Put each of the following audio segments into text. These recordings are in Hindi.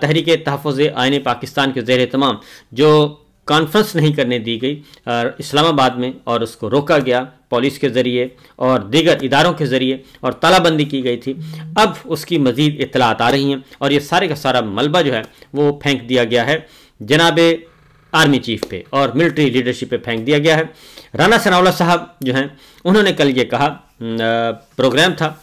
तहरीक तहफ़्फ़ुज़ आईन पाकिस्तान के ज़ेर तमाम जो कॉन्फ्रेंस नहीं करने दी गई इस्लामाबाद में और उसको रोका गया पुलिस के ज़रिए और दीगर इदारों के ज़रिए और तालाबंदी की गई थी, अब उसकी मज़ीद इत्तलात आ रही हैं और ये सारे का सारा मलबा जो है वो फेंक दिया गया है जनाब आर्मी चीफ पे और मिलिट्री लीडरशिप पे फेंक दिया गया है। राना सनाउल्लाह साहब जो हैं उन्होंने कल ये कहा, प्रोग्राम था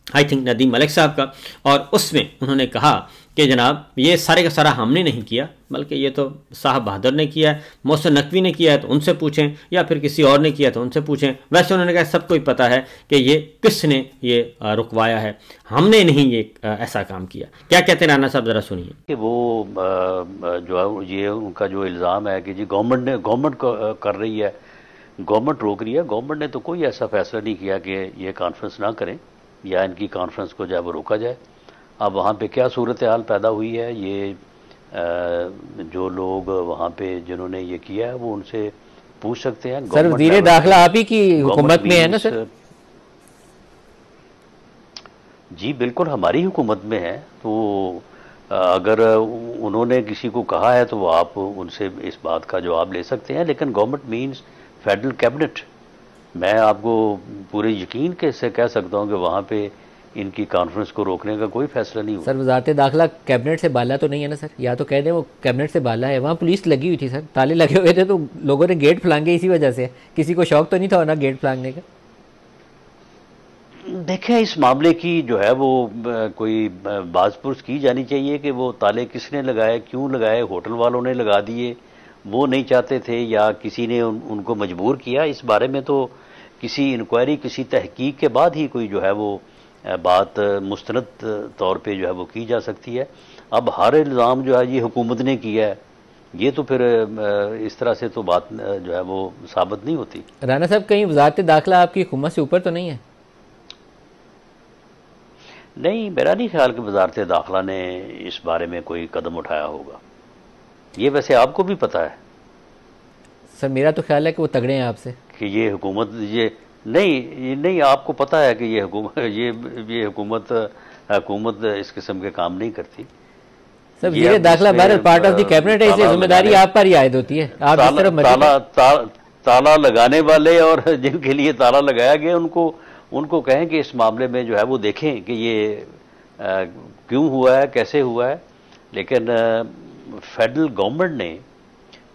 आई थिंक नदीम मलिक साहब का, और उसमें उन्होंने कहा कि जनाब ये सारे का सारा हमने नहीं किया बल्कि ये तो साहब बहादुर ने किया है, मोहसिन नकवी ने किया है तो उनसे पूछें, या फिर किसी और ने किया तो उनसे पूछें। वैसे उन्होंने कहा सबको ही पता है कि ये किसने ये रुकवाया है, हमने नहीं ये ऐसा काम किया। क्या कहते हैं राना साहब, ज़रा सुनिए। कि वो जो है ये उनका जो इल्ज़ाम है कि जी गवर्नमेंट कर रही है, गवर्नमेंट रोक रही है, गवर्नमेंट ने तो कोई ऐसा फैसला नहीं किया कि ये कॉन्फ्रेंस ना करें या इनकी कॉन्फ्रेंस को जो है वो रोका जाए। अब वहाँ पे क्या सूरत हाल पैदा हुई है, ये जो लोग वहाँ पे जिन्होंने ये किया है वो उनसे पूछ सकते हैं। सर वज़ीर दाखिला आप ही की हुकूमत में है ना सर? जी बिल्कुल हमारी हुकूमत में है, तो अगर उन्होंने किसी को कहा है तो आप उनसे इस बात का जवाब ले सकते हैं। लेकिन गवर्नमेंट मीन्स फेडरल कैबिनेट। मैं आपको पूरे यकीन के से कह सकता हूँ कि वहाँ पे इनकी कॉन्फ्रेंस को रोकने का कोई फैसला नहीं हुआ। सर वज़ारत दाखिला कैबिनेट से बाला तो नहीं है ना सर? या तो कह दें वो कैबिनेट से बाला है, वहाँ पुलिस लगी हुई थी सर, ताले लगे हुए थे, तो लोगों ने गेट फलांगे इसी वजह से। किसी को शौक तो नहीं था ना गेट फलांगने का? देखें इस मामले की जो है वो कोई बाज़पुरस की जानी चाहिए कि वो ताले किसने लगाए, क्यों लगाए, होटल वालों ने लगा दिए, वो नहीं चाहते थे या किसी ने उनको मजबूर किया। इस बारे में तो किसी इंक्वायरी, किसी तहकीक के बाद ही कोई जो है वो बात मुस्तनद तौर पे जो है वो की जा सकती है। अब हर इल्ज़ाम जो है ये हुकूमत ने किया है, ये तो फिर इस तरह से तो बात जो है वो साबित नहीं होती। राना साहब कहीं वज़ारत दाखिला आपकी हुकूमत से ऊपर तो नहीं है? नहीं, मेरा नहीं ख्याल कि वज़ारत दाखिला ने इस बारे में कोई कदम उठाया होगा। ये वैसे आपको भी पता है सर? मेरा तो ख्याल है कि वो तगड़े हैं आपसे कि ये हुकूमत ये नहीं आपको पता है कि ये हुकूमत इस किस्म के काम नहीं करती। सर वज़ीर दाखिला बहरहाल पार्ट ऑफ द कैबिनेट है, इसलिए जिम्मेदारी आप पर ही आयद होती है। आप इस तरफ ताला लगाने वाले और जिनके लिए ताला लगाया गया उनको कहें कि इस मामले में जो है वो देखें कि ये क्यों हुआ है, कैसे हुआ है। लेकिन फेडरल गवर्नमेंट ने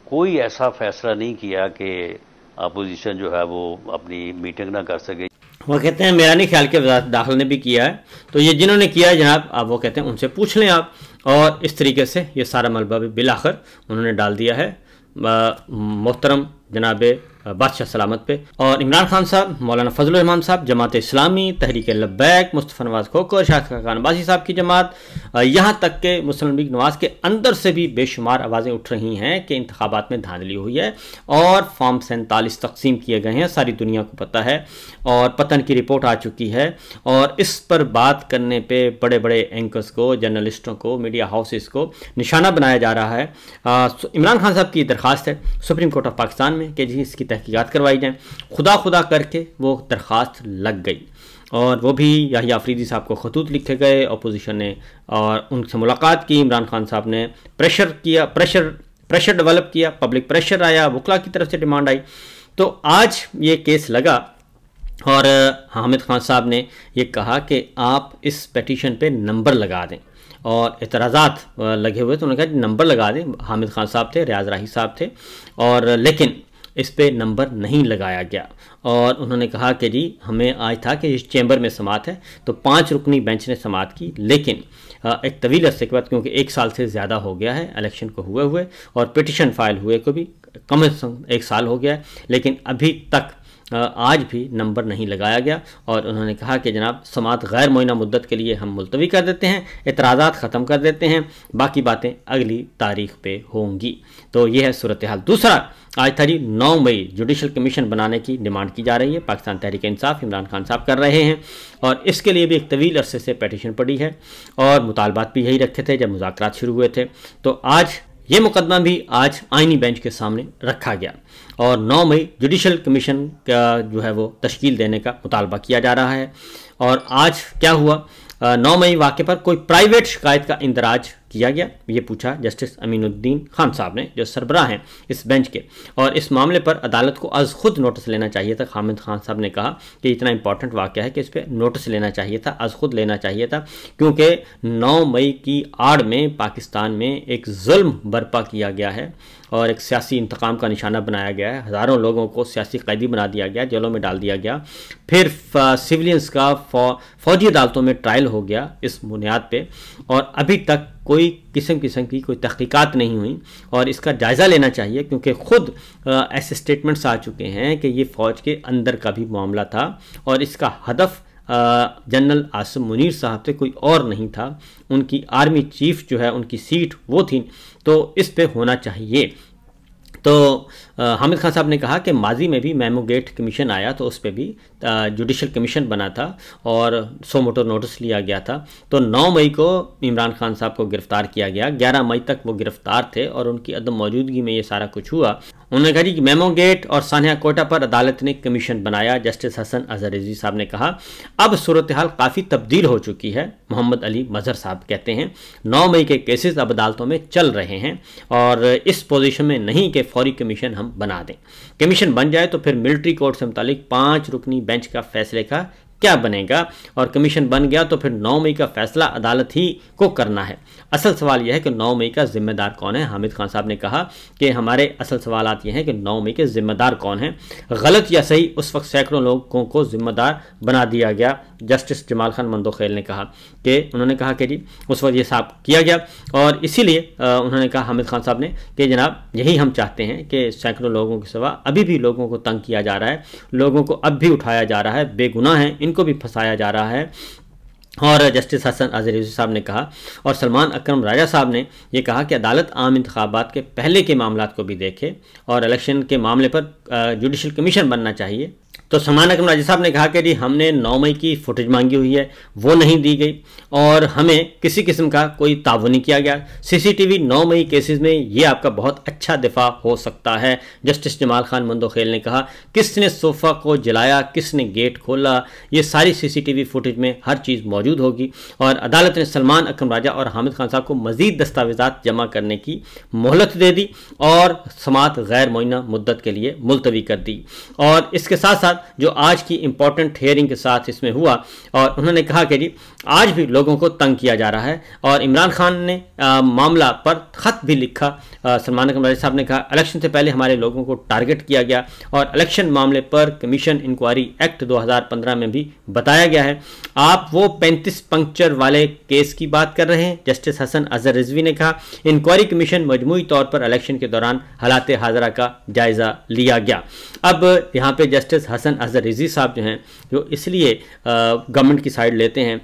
कोई ऐसा फैसला नहीं किया कि अपोजिशन जो है वो अपनी मीटिंग ना कर सके। वो कहते हैं मेरा नहीं ख्याल कि वज़ारत दाखिला ने भी किया है, तो ये जिन्होंने किया है जनाब आप वो कहते हैं उनसे पूछ लें आप। और इस तरीके से ये सारा मलबा भी बिलाखिर उन्होंने डाल दिया है मोहतरम जनाब बादशाह सलामत पे। और इमरान खान साहब, मौलाना फजल रहमान साहब, जमात इस्लामी, तहरीक लब्बैक, मुस्तफ़ा नवाज़ खोखर, शाह खान बाजी साहब की जमात, यहाँ तक के मुस्लिम लीग नवाज़ के अंदर से भी बेशुमार आवाज़ें उठ रही हैं कि इंतखाबात में धांधली हुई है और फॉर्म 47 तकसीम किए गए हैं, सारी दुनिया को पता है और पतन की रिपोर्ट आ चुकी है। और इस पर बात करने पर बड़े बड़े एंकर्स को, जर्नलिस्टों को, मीडिया हाउसेस को निशाना बनाया जा रहा है। इमरान खान साहब की दरख्वास्त है सुप्रीम कोर्ट ऑफ पाकिस्तान में कि जी इसकी तहकीकात करवाई जाए। खुदा करके वो दरख्वास्त लग गई और वो भी याहिया अफरीदी साहब को खतूत लिखे गए अपोजिशन ने और उनसे मुलाकात की। इमरान खान साहब ने प्रेशर किया, प्रेशर डेवलप किया, पब्लिक प्रेशर आया, वकला की तरफ से डिमांड आई। तो आज ये केस लगा और हामिद खान साहब ने ये कहा कि आप इस पिटीशन पे नंबर लगा दें और एतराज़ात लगे हुए, तो उन्होंने कहा नंबर लगा दें। हामिद खान साहब थे, रियाज राही साहब थे, और लेकिन इस पे नंबर नहीं लगाया गया। और उन्होंने कहा कि जी हमें आज था कि इस चैम्बर में समात है, तो 5 रुकनी बेंच ने समात की, लेकिन एक तवील अरसे के बाद, क्योंकि 1 साल से ज़्यादा हो गया है इलेक्शन को हुए और पिटिशन फाइल हुए को भी कम से कम 1 साल हो गया है, लेकिन अभी तक आज भी नंबर नहीं लगाया गया। और उन्होंने कहा कि जनाब समात गैर मुअय्यना मुद्दत के लिए हम मुलतवी कर देते हैं, एतराज़ात ख़त्म कर देते हैं, बाकी बातें अगली तारीख पे होंगी। तो ये है सूरत हाल। दूसरा, आज तारीख 9 मई जुडिशल कमीशन बनाने की डिमांड की जा रही है। पाकिस्तान तहरीक इंसाफ इमरान खान साहब कर रहे हैं और इसके लिए भी एक तवील अरसे से पिटीशन पड़ी है और मुतालबात भी यही रखे थे जब मुज़ाकरात शुरू हुए थे। तो आज ये मुकदमा भी आज आइनी बेंच के सामने रखा गया और 9 मई जुडिशल कमीशन का जो है वो तश्कील देने का मुतालबा किया जा रहा है। और आज क्या हुआ, 9 मई वाक़े पर कोई प्राइवेट शिकायत का इंदराज किया गया, ये पूछा जस्टिस अमीनुद्दीन खान साहब ने, जो सरबराह हैं इस बेंच के। और इस मामले पर अदालत को आज खुद नोटिस लेना चाहिए था। हामिद खान साहब ने कहा कि इतना इंपॉर्टेंट वाक़या है कि इस पर नोटिस लेना चाहिए था, आज खुद लेना चाहिए था, क्योंकि 9 मई की आड़ में पाकिस्तान में एक जुल्म बर्पा किया गया है और एक सियासी इंतकाम का निशाना बनाया गया है। हज़ारों लोगों को सियासी कैदी बना दिया गया, जेलों में डाल दिया गया, फिर सिविलियंस का फौजी अदालतों में ट्रायल हो गया इस बुनियाद पे, और अभी तक कोई किस्म की कोई तहकीकात नहीं हुई। और इसका जायज़ा लेना चाहिए, क्योंकि ख़ुद ऐसे स्टेटमेंट्स आ चुके हैं कि ये फ़ौज के अंदर का भी मामला था और इसका हदफ जनरल आसिम मुनीर साहब से कोई और नहीं था, उनकी आर्मी चीफ जो है उनकी सीट वो थी, तो इस पे होना चाहिए। तो हामिद खान साहब ने कहा कि माजी में भी मेमो गेट कमीशन आया तो उस पर भी जुडिशल कमीशन बना था और सो मोटो नोटिस लिया गया था। तो 9 मई को इमरान खान साहब को गिरफ्तार किया गया, 11 मई तक वो गिरफ्तार थे और उनकी अदम मौजूदगी में ये सारा कुछ हुआ। उन्होंने कहा कि मेमो गेट और सानिया कोटा पर अदालत ने कमीशन बनाया। जस्टिस हसन अजहर रिजवी साहब ने कहा अब सूरत हाल काफ़ी तब्दील हो चुकी है। मोहम्मद अली मजहर साहब कहते हैं 9 मई के केसेस अब अदालतों में चल रहे हैं और इस पोजीशन में नहीं कि फौरी कमीशन हम बना दें। कमीशन बन जाए तो फिर मिलिट्री कोर्ट से मुतालिक 5 रुकनी बेंच का फैसले का क्या बनेगा, और कमीशन बन गया तो फिर 9 मई का फैसला अदालत ही को करना है। असल सवाल यह है कि 9 मई का जिम्मेदार कौन है। हामिद खान साहब ने कहा कि हमारे असल सवालात ये हैं कि 9 मई के जिम्मेदार कौन है। गलत या सही, उस वक्त सैकड़ों लोगों को जिम्मेदार बना दिया गया। जस्टिस जमाल खान मंदोखेल ने कहा कि उन्होंने कहा कि जी उस वक्त ये साफ किया गया और इसीलिए उन्होंने कहा हामिद खान साहब ने कि जनाब यही हम चाहते हैं कि सैकड़ों लोगों के सिवा अभी भी लोगों को तंग किया जा रहा है, लोगों को अब भी उठाया जा रहा है, बेगुनाह हैं इनको भी फंसाया जा रहा है। और जस्टिस हसन अजहर रिजवी साहब ने कहा और सलमान अकरम राजा साहब ने यह कहा कि अदालत आम इंतखाबात के पहले के मामलात को भी देखे और इलेक्शन के मामले पर जुडिशल कमीशन बनना चाहिए। तो सलमान अकरम राजा साहब ने कहा कि जी हमने 9 मई की फुटेज मांगी हुई है, वो नहीं दी गई और हमें किसी किस्म का कोई ताउन नहीं किया गया। सीसीटीवी 9 मई केसेस में ये आपका बहुत अच्छा दिफा हो सकता है। जस्टिस जमाल खान मंदोखेल ने कहा किसने सोफ़ा को जलाया, किसने गेट खोला, ये सारी सीसीटीवी फुटेज में हर चीज़ मौजूद होगी। और अदालत ने सलमान अकरम राजा और हामिद खान साहब को मज़ीद दस्तावेज़ात जमा करने की मोहलत दे दी और समाअत गैर मुअय्यना मुद्दत के लिए मुलतवी कर दी। और इसके साथ साथ जो आज की इंपॉर्टेंट हियरिंग के साथ इसमें हुआ और उन्होंने कहा कि जी आज भी लोगों को तंग किया जा रहा है और इमरान खान ने मामला पर ख़त भी लिखा। सलमान अकरम राजा साहब ने कहा इलेक्शन से पहले हमारे लोगों को टारगेट किया गया और इलेक्शन मामले पर कमीशन इंक्वायरी एक्ट 2015 में भी बताया गया है। आप वो 35 पंक्चर वाले केस की बात कर रहे हैं। जस्टिस हसन अजहर रिजवी ने कहा इंक्वायरी कमीशन मजमूई तौर पर इलेक्शन के दौरान हालात हाज़रा का जायज़ा लिया गया। अब यहाँ पे जस्टिस हसन अजहर रिजवी साहब जो हैं जो इसलिए गवर्नमेंट की साइड लेते हैं,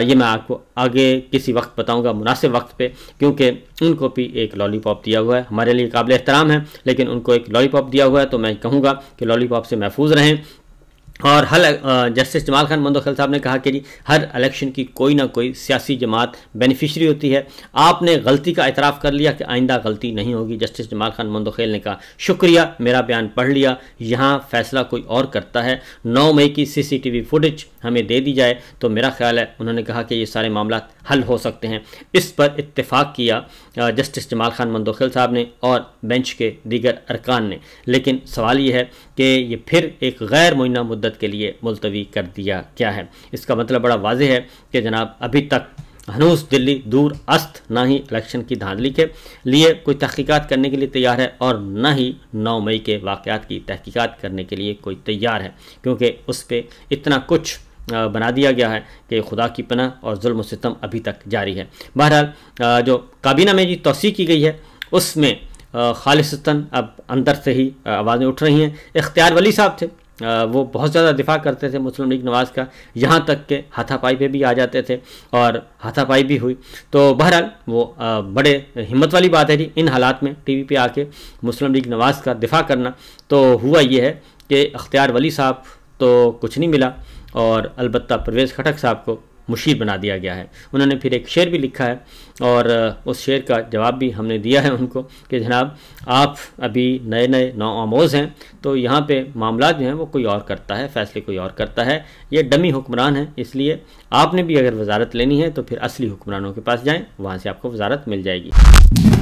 ये मैं आपको आगे किसी वक्त बताऊंगा मुनासिब वक्त पे, क्योंकि उनको भी एक लॉलीपॉप दिया हुआ है, हमारे लिए काबिल एहतराम है, लेकिन उनको एक लॉलीपॉप दिया हुआ है तो मैं कहूँगा कि लॉलीपॉप से महफूज रहें। और जस्टिस जमाल खान मंदोखेल साहब ने कहा कि जी हर इलेक्शन की कोई ना कोई सियासी जमात बेनिफिशरी होती है, आपने गलती का एतराफ़ कर लिया कि आइंदा गलती नहीं होगी। जस्टिस जमाल खान मंदोखेल ने कहा शुक्रिया, मेरा बयान पढ़ लिया, यहाँ फैसला कोई और करता है। 9 मई की सीसीटीवी फुटेज हमें दे दी जाए तो मेरा ख्याल है, उन्होंने कहा कि ये सारे मामला हल हो सकते हैं। इस पर इत्तेफाक किया जस्टिस जमाल खान मंदोखेल साहब ने और बेंच के दीगर अरकान ने। लेकिन सवाल ये है कि ये फिर एक गैर मुअय्यना मुद्दत के लिए मुलतवी कर दिया क्या है। इसका मतलब बड़ा वाज़ेह है कि जनाब अभी तक हनूस दिल्ली दूर अस्त ना ही इलेक्शन की धांधली के लिए कोई तहकीकात करने के लिए तैयार है और ना ही 9 मई के वाक़यात की तहकीकात करने के लिए कोई तैयार है, क्योंकि उस पर इतना कुछ बना दिया गया है कि खुदा की पनाह और जुल्म सितम अभी तक जारी है। बहरहाल जो काबीना में जी तौसीक़ की गई है उसमें खालिसतन अब अंदर से ही आवाज़ें उठ रही हैं। इख्तियार वली साहब थे, वो बहुत ज़्यादा दिफा करते थे मुस्लिम लीग नवाज़ का, यहाँ तक के हाथापाई पे भी आ जाते थे और हाथापाई भी हुई। तो बहरहाल वो बड़े हिम्मत वाली बात है जी इन हालात में टीवी पे आके मुस्लिम लीग नवाज़ का दिफा करना। तो हुआ ये है कि इख्तियार वली साहब तो कुछ नहीं मिला और अलबत्ता परवेज़ खटक साहब को मुशीर बना दिया गया है। उन्होंने फिर एक शेर भी लिखा है और उस शेर का जवाब भी हमने दिया है उनको कि जनाब आप अभी नए नए नौआमोज़ हैं, तो यहाँ पे मामला जो हैं वो कोई और करता है, फ़ैसले कोई और करता है, ये डमी हुक्मरान है, इसलिए आपने भी अगर वजारत लेनी है तो फिर असली हुक्मरानों के पास जाएँ, वहाँ से आपको वजारत मिल जाएगी।